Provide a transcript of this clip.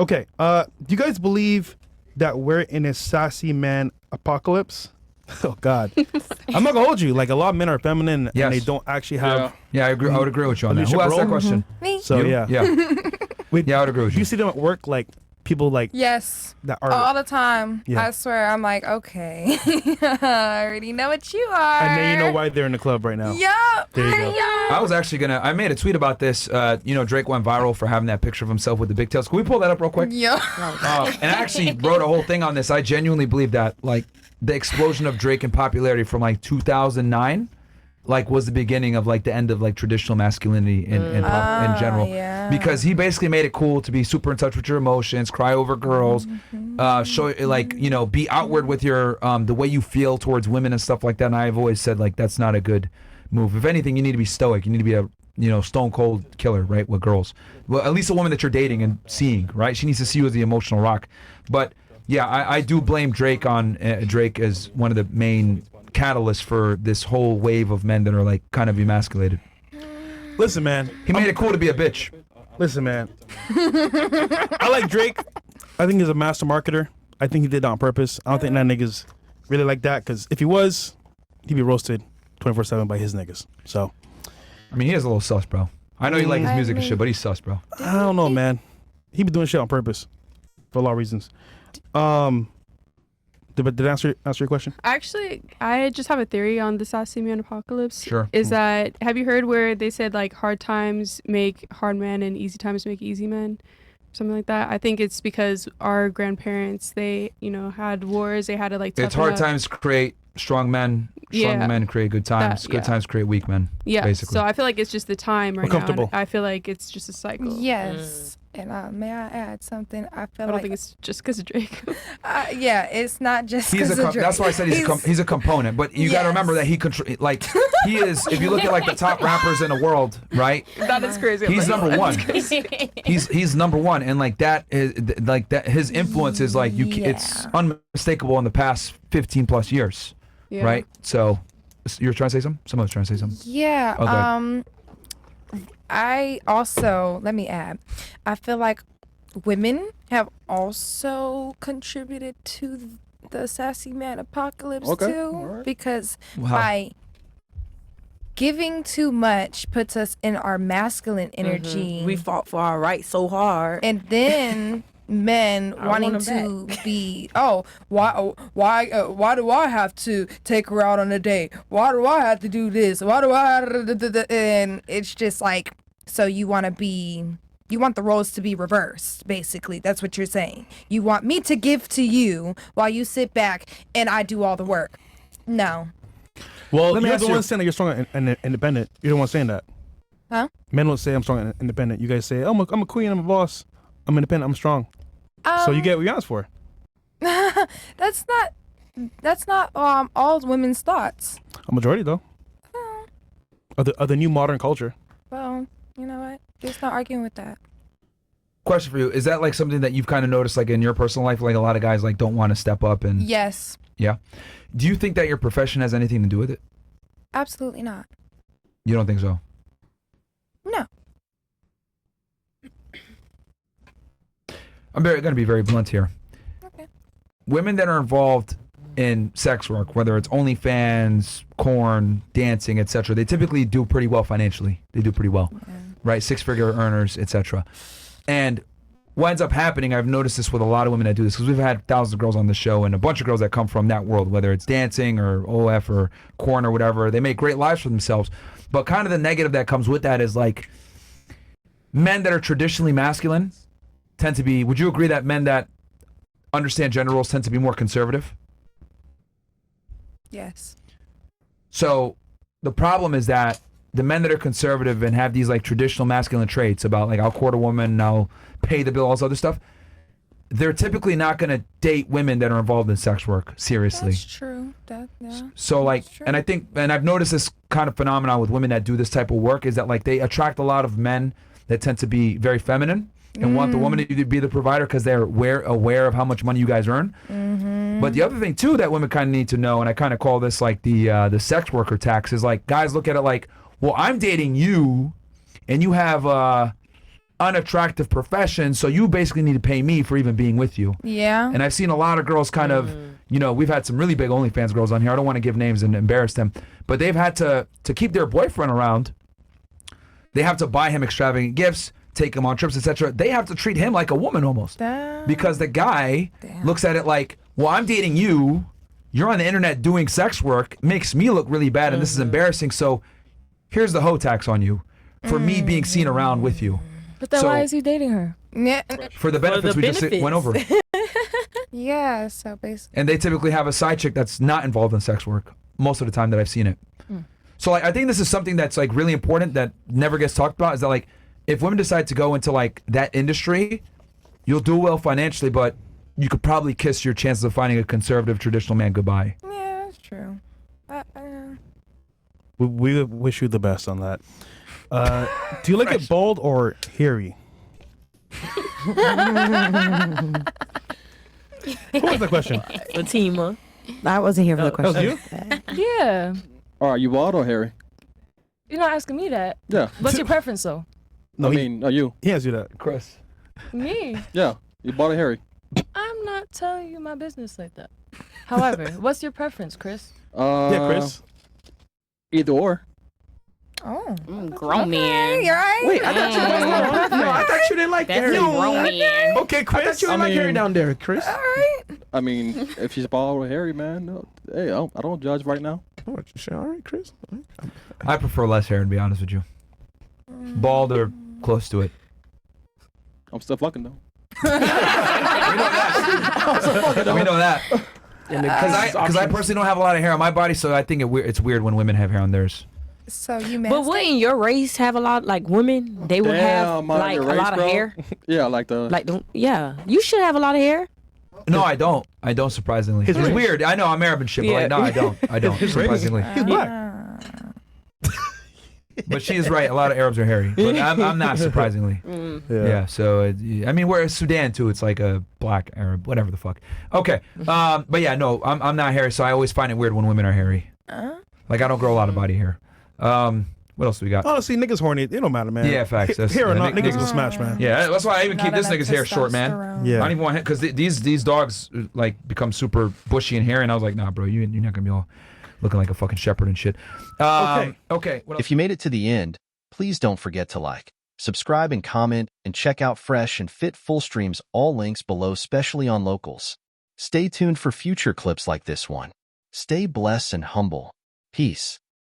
Okay. Do you guys believe that we're in a sassy man apocalypse? Oh God, I'm not gonna hold you. Like a lot of men are feminine Yes. and they don't actually have. Yeah, I agree. I would agree with you on that. leadership Who asked that role? question? Me? So You? yeah. Yeah. Wait, Yeah, I would agree with do you. you see them at work? Like people like Yes. that are, All the time. Yeah. I swear. I'm like, okay. I already know what you are. and then you know why they're in the club right now. Yup. There you go. Yup. I was actually I made a tweet about this. Drake went viral for having that picture of himself with the big tails. Can we pull that up real quick? Yup. And I actually wrote a whole thing on this. I genuinely believe that, like, the explosion of Drake in popularity from like 2009, like, was the beginning of like the end of like traditional masculinity in general. Yeah. Because he basically made it cool to be super in touch with your emotions, cry over girls, show like, be outward with your the way you feel towards women and stuff like that. And I've always said, like, that's not a good move. If anything, you need to be stoic. You need to be a stone cold killer, right, with girls. Well, at least a woman that you're dating and seeing, right? She needs to see you as the emotional rock. But yeah, I do blame Drake as one of the main catalysts for this whole wave of men that are like kind of emasculated. Listen, man. He made it cool to be a bitch. Listen, man. I like Drake. I think he's a master marketer. I think he did it on purpose. I don't think that niggas really like that, because if he was, he'd be roasted 24/7 by his niggas. So I mean, he is a little sus, bro. I know you like his music and shit, but he's sus, bro. I don't know, man. He be doing shit on purpose for a lot of reasons. Did I answer your question? Actually, I just have a theory on the sassy man apocalypse. Sure. Is that, have you heard where they said like hard times make hard men and easy times make easy men? Something like that. I think it's because our grandparents, they, had wars. They had to like It's toughen hard up. times create strong men. Strong Yeah. men create good times. That- Good yeah. times create weak men. Yeah. Basically. So I feel like it's just the time right We're now. comfortable. And I feel like it's just a cycle. Yes. And may I add something? I feel I don't like think it's just because of Drake. yeah, it's not just He's because of Drake. that's why I said he's a component. But you got to remember that he is. If you look at like the top rappers in the world, right? That is crazy. He's number one. He's number one, and like that is like that. His influence is like it's unmistakable in the past 15 plus years, Yeah. right? So you're trying to say something? Someone's trying to say something. Yeah. Oh, go ahead. I also, let me add, I feel like women have also contributed to the sassy man apocalypse too, alright. because Wow. by giving too much puts us in our masculine energy, We fought for our rights so hard. and then men I wanting want 'em to be, why do I have to take her out on a date? Why do I have to do this? Why do I and it's just like, so you want the roles to be reversed, basically. That's what you're saying. You want me to give to you while you sit back and I do all the work. No. Well, Let me you're ask the you- one saying that you're strong and independent. You're the one saying that. Huh? Men will say I'm strong and independent. You guys say, oh, I'm a queen, I'm a boss, I'm independent, I'm strong. So you get what you asked for. That's not all women's thoughts. A majority though. Of the new modern culture. Well, you know what? Just not arguing with that. Question for you: is that like something that you've kind of noticed, like in your personal life, like a lot of guys like don't want to step up and Yes. yeah? Do you think that your profession has anything to do with it? Absolutely not. You don't think so? No. I'm going to be very blunt here. Okay. Women that are involved in sex work, whether it's OnlyFans, corn, dancing, etc., they typically do pretty well financially. They do pretty well, right? Six-figure earners, etc. And what ends up happening, I've noticed this with a lot of women that do this, because we've had thousands of girls on the show and a bunch of girls that come from that world, whether it's dancing or OF or corn or whatever. They make great lives for themselves. But kind of the negative that comes with that is like men that are traditionally masculine tend to be, would you agree that men that understand gender roles tend to be more conservative? Yes. So the problem is that the men that are conservative and have these like traditional masculine traits about like I'll court a woman, I'll pay the bill, all this other stuff, they're typically not going to date women that are involved in sex work seriously. That's true. So like, true. and I think, and I've noticed this kind of phenomenon with women that do this type of work is that like they attract a lot of men that tend to be very feminine and want the woman to be the provider because they're aware of how much money you guys earn. But the other thing too that women kind of need to know, and I kind of call this like the sex worker tax, is like guys look at it like, well, I'm dating you, and you have unattractive profession, so you basically need to pay me for even being with you. Yeah. And I've seen a lot of girls kind of, we've had some really big OnlyFans girls on here. I don't want to give names and embarrass them, but they've had to keep their boyfriend around. They have to buy him extravagant gifts, take him on trips, etc. They have to treat him like a woman almost. Because the guy looks at it like, well, I'm dating you. You're on the internet doing sex work. Makes me look really bad, and this is embarrassing. So here's the hoe tax on you for me being seen around with you. But then why is he dating her? Yeah. For the benefits we just went over. Yeah, so basically. And they typically have a side chick that's not involved in sex work most of the time that I've seen it. So like, I think this is something that's like really important that never gets talked about, is that like, if women decide to go into like that industry, you'll do well financially, but you could probably kiss your chances of finding a conservative traditional man goodbye. Yeah, that's true. We wish you the best on that. Do you like it bald or hairy? What was the question? Fatima. I wasn't here for the That was question. you? Yeah. Are you bald or hairy? You're not asking me that. Yeah. What's your preference, though? No, I mean, are you? he has you that. Chris. Me? Yeah. You bald or hairy? I'm not telling you my business like that. However, what's your preference, Chris? Yeah, Chris. Either or. Oh. Grown man. You're right. Wait, I thought you no, I thought you didn't like That's hairy. a grown man. Okay, I Chris. thought you didn't like hairy down there, Chris. All right. I mean, if she's bald or hairy, man, no, hey, I don't judge right now. Oh, sure. All right, Chris. All right. I prefer less hair, to be honest with you. Bald or close to it. I'm still fucking though. We know that. Because I personally don't have a lot of hair on my body, so I think it's weird when women have hair on theirs. So you But wouldn't your race have a lot, like women? They would have like a lot of hair. Yeah, like the. Yeah, you should have a lot of hair. No, I don't. I don't, surprisingly. It's weird. I know I'm Arab and shit, but like, no, I don't. I don't, surprisingly. He's black. But she is right. A lot of Arabs are hairy. But I'm not, surprisingly. Yeah, so, I mean, we're in Sudan, too. It's like a black Arab, whatever the fuck. Okay. But yeah, no, I'm not hairy, so I always find it weird when women are hairy. Like, I don't grow a lot of body hair. What else do we got? Honestly, niggas horny. It don't matter, man. Yeah, facts. Hair or not, niggas will smash, man. Yeah, that's why I even keep this nigga's hair short, man. Yeah. I don't even want, because these dogs like become super bushy and hairy, and I was like, nah, bro, you're not gonna be all looking like a fucking shepherd and shit. Okay. What else? If you made it to the end, please don't forget to like, subscribe, and comment, and check out Fresh and Fit full streams. All links below, especially on locals. Stay tuned for future clips like this one. Stay blessed and humble. Peace.